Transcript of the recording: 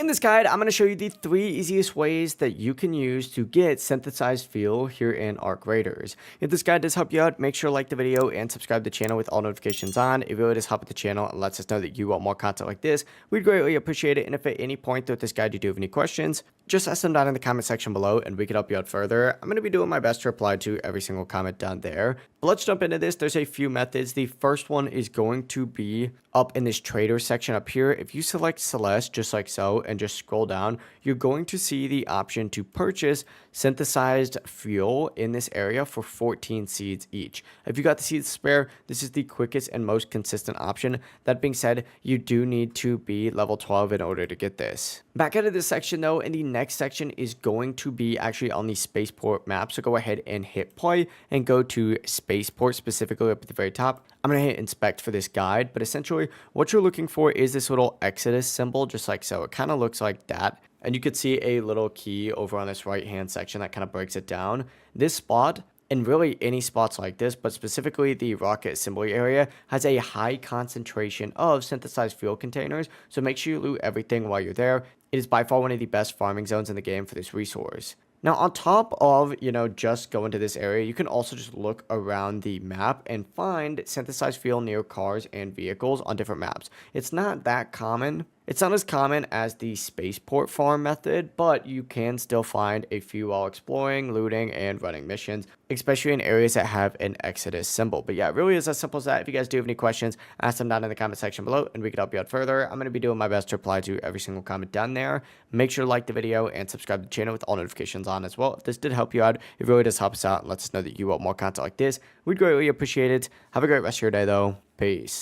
In this guide, I'm going to show you the 3 easiest ways that you can use to get synthesized fuel here in Arc Raiders. If this guide does help you out, make sure to like the video and subscribe to the channel with all notifications on. It really does help with the channel and lets us know that you want more content like this. We'd greatly appreciate it. And if at any point throughout this guide you do have any questions, just ask them down in the comment section below and we can help you out further. I'm going to be doing my best to reply to every single comment down there. But let's jump into this. There's a few methods. The first one is going to be up in this trader section up here. If you select Celeste just like so and just scroll down, you're going to see the option to purchase synthesized fuel in this area for 14 seeds each. If you got the seeds spare, this is the quickest and most consistent option. That being said, you do need to be level 12 in order to get this. Back out of this section though, and the next section is going to be actually on the Spaceport map. So go ahead and hit play and go to Spaceport, specifically up at the very top. I'm going to hit inspect for this guide, but essentially what you're looking for is this little Exodus symbol, just like so. It kind of looks like that. And you could see a little key over on this right hand section that kind of breaks it down. This spot, and really any spots like this, but specifically the rocket assembly area, has a high concentration of synthesized fuel containers. So make sure you loot everything while you're there. It is by far one of the best farming zones in the game for this resource. Now, on top of, just going to this area, you can also just look around the map and find synthesized fuel near cars and vehicles on different maps. It's not that common. It's not as common as the Spaceport farm method, but you can still find a few while exploring, looting, and running missions, especially in areas that have an Exodus symbol. But yeah, it really is as simple as that. If you guys do have any questions, ask them down in the comment section below, and we can help you out further. I'm going to be doing my best to reply to every single comment down there. Make sure to like the video and subscribe to the channel with all notifications on as well. If this did help you out, it really does help us out and lets us know that you want more content like this. We'd greatly appreciate it. Have a great rest of your day, though. Peace.